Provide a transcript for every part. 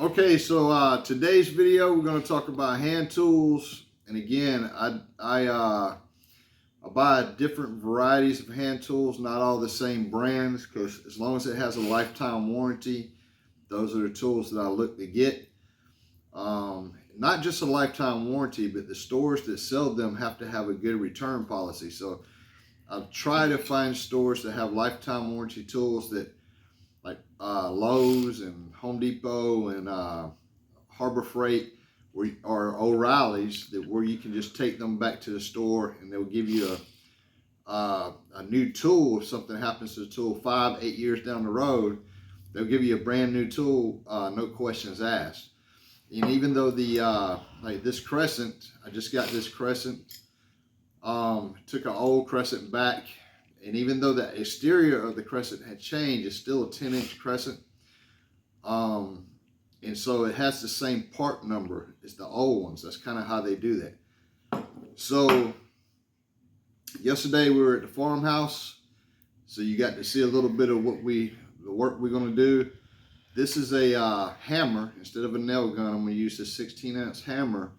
Okay, so today's video we're going to talk about hand tools, and again, I buy different varieties of hand tools, not all the same brands, because as long as it has a lifetime warranty, those are the tools that I look to get. Not just a lifetime warranty, but the stores that sell them have to have a good return policy. So I've tried to find stores that have lifetime warranty tools that like Lowe's and Home Depot and Harbor Freight or O'Reilly's, that where you can just take them back to the store and they'll give you a new tool. If something happens to the tool 5-8 years down the road, they'll give you a brand new tool, no questions asked. And even though the like this crescent, I just got this crescent, took an old crescent back, and even though the exterior of the crescent had changed, it's still a 10-inch crescent. And so it has the same part number as the old ones. That's kind of how they do that. So yesterday we were at the farmhouse, so you got to see a little bit of the work we're going to do. This is a hammer. Instead of a nail gun, I'm going to use this 16-ounce hammer.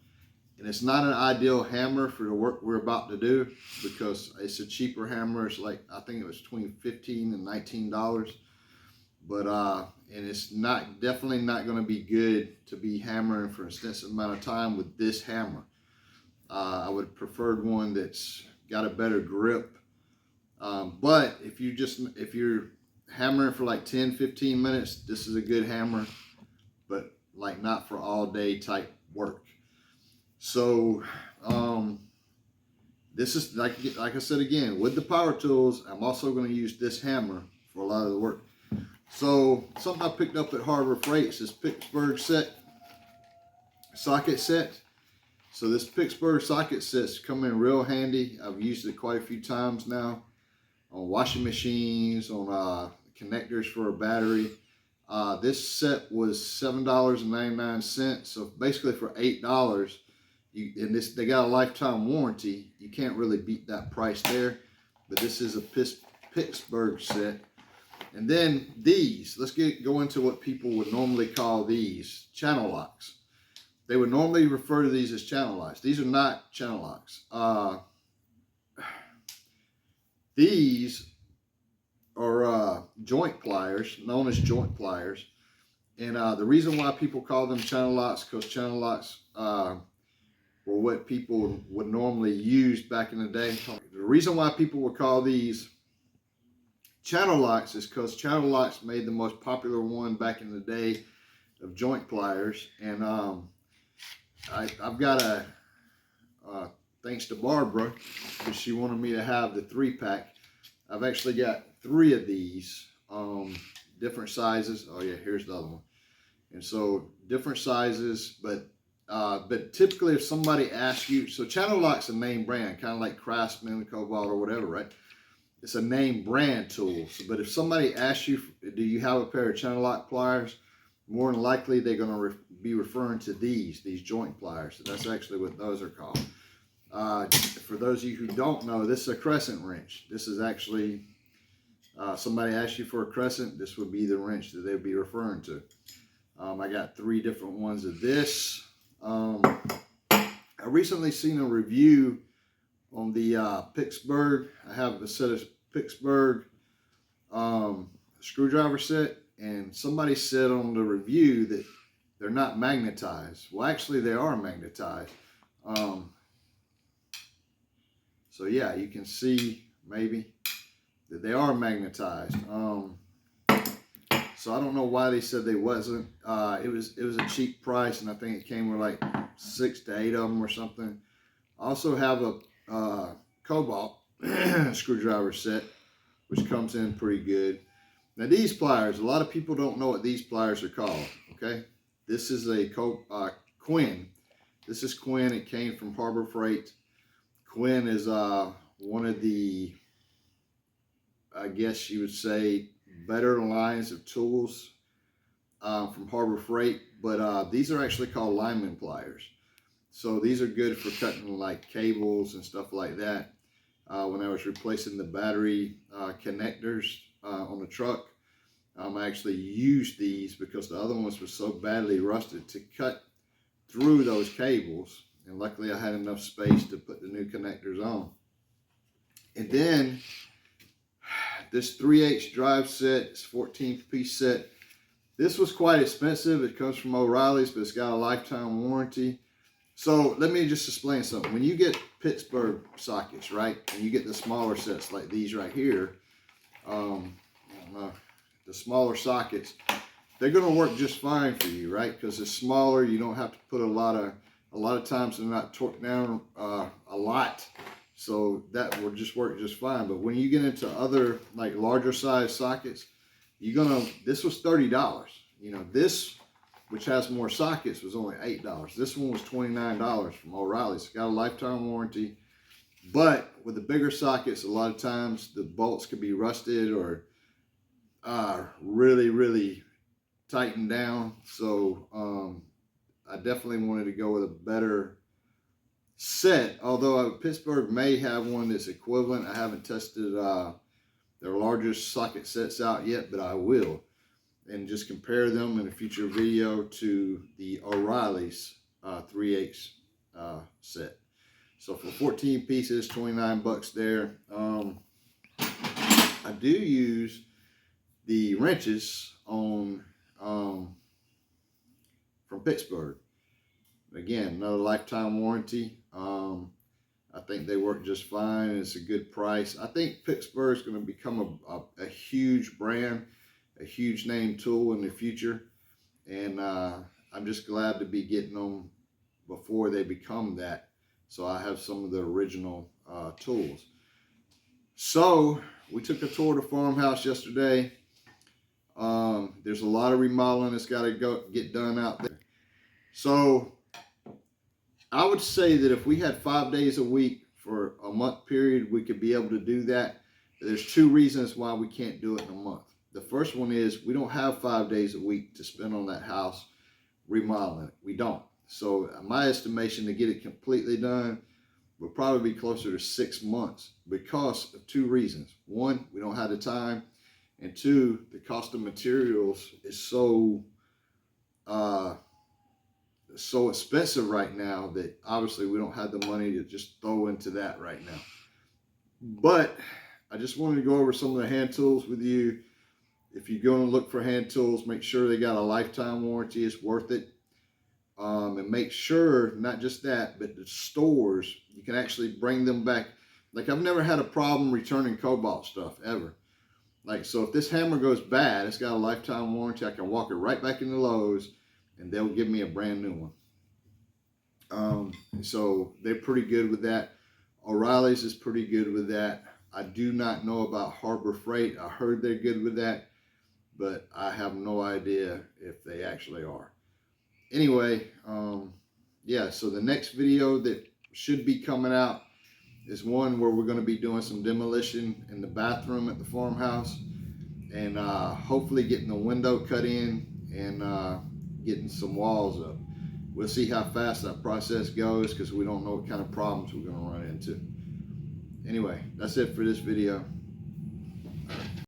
And it's not an ideal hammer for the work we're about to do because it's a cheaper hammer. It's like, I think it was between $15 and $19. But, and it's definitely not going to be good to be hammering for an extensive amount of time with this hammer. I would have preferred one that's got a better grip. But if you're hammering for like 10-15 minutes, this is a good hammer, but like not for all day type work. So this is like I said again, with the power tools, I'm also going to use this hammer for a lot of the work. So something I picked up at Harbor Freight is this Pittsburgh socket set. So this Pittsburgh socket set's come in real handy. I've used it quite a few times now on washing machines, on connectors for a battery. This set was $7.99. So basically for $8, they got a lifetime warranty. You can't really beat that price there. But this is a Pittsburgh set. And then these, let's go into what people would normally call these channel locks. They would normally refer to these as channel locks. These are not channel locks. These are joint pliers, known as joint pliers. And the reason why people call them channel locks, because channel locks were what people would normally use back in the day. The reason why people would call these channel locks is because channel locks made the most popular one back in the day of joint pliers. And I've got thanks to Barbara, because she wanted me to have the 3-pack. I've actually got 3 of these, different sizes. Oh yeah, here's the other one. And so different sizes, but typically if somebody asks you, so channel lock's a name brand, kind of like Craftsman, Kobalt, or whatever, right? It's a name brand tool. So, but if somebody asks you, do you have a pair of channel lock pliers? More than likely they're going to be referring to these joint pliers. So that's actually what those are called. For those of you who don't know, this is a crescent wrench. This is actually, somebody asks you for a crescent, this would be the wrench that they'd be referring to. I got 3 different ones of this. I recently seen a review on the Pittsburgh. I have a set of Pittsburgh screwdriver set, and somebody said on the review that they're not magnetized. Well, actually they are magnetized. So yeah, you can see maybe that they are magnetized. So I don't know why they said they wasn't. It was a cheap price, and I think it came with like 6 to 8 of them or something. I also have a Kobalt screwdriver set, which comes in pretty good. Now these pliers, a lot of people don't know what these pliers are called. Okay, this is a Quinn. This is Quinn. It came from Harbor Freight. Quinn is one of the, I guess you would say, better lines of tools from Harbor Freight, but these are actually called lineman pliers. So these are good for cutting like cables and stuff like that. When I was replacing the battery connectors on the truck, I actually used these because the other ones were so badly rusted to cut through those cables. And luckily I had enough space to put the new connectors on. And then this 3/8 drive set, it's 14th piece set. This was quite expensive. It comes from O'Reilly's, but it's got a lifetime warranty. So let me just explain something. When you get Pittsburgh sockets, right, and you get the smaller sets like these right here, the smaller sockets, they're going to work just fine for you, right? Because it's smaller. You don't have to put a lot of times they're not torqued down a lot. So that will just work just fine. But when you get into other like larger size sockets, this was $30. You know, this, which has more sockets, was only $8. This one was $29 from O'Reilly's. It's got a lifetime warranty. But with the bigger sockets, a lot of times the bolts could be rusted or really, really tightened down. So I definitely wanted to go with a better set, although Pittsburgh may have one that's equivalent. I haven't tested their largest socket sets out yet, but I will, and just compare them in a future video to the O'Reilly's 3/8 set. So for 14 pieces, 29 bucks there. I do use the wrenches on from Pittsburgh. Again, another lifetime warranty. I think they work just fine. It's a good price. I think Pittsburgh is going to become a huge brand, a huge name tool in the future. And I'm just glad to be getting them before they become that. So I have some of the original tools. So we took a tour of the farmhouse yesterday. There's a lot of remodeling that's got to get done out there. So I would say that if we had 5 days a week for a month period, we could be able to do that. There's two reasons why we can't do it in a month. The first one is we don't have 5 days a week to spend on that house remodeling it. We don't. So my estimation to get it completely done would probably be closer to 6 months because of two reasons. One, we don't have the time. And two, the cost of materials is so expensive right now that obviously we don't have the money to just throw into that right now. But I just wanted to go over some of the hand tools with you. If you're going to look for hand tools, make sure they got a lifetime warranty. It's worth it. And make sure, not just that, but the stores, you can actually bring them back. Like, I've never had a problem returning Kobalt stuff, ever. Like, so if this hammer goes bad, it's got a lifetime warranty. I can walk it right back into Lowe's, and they'll give me a brand new one. So they're pretty good with that. O'Reilly's is pretty good with that. I do not know about Harbor Freight. I heard they're good with that, but I have no idea if they actually are. Anyway, yeah, so the next video that should be coming out is one where we're going to be doing some demolition in the bathroom at the farmhouse, and hopefully getting the window cut in and getting some walls up. We'll see how fast that process goes because we don't know what kind of problems we're going to run into. Anyway, that's it for this video.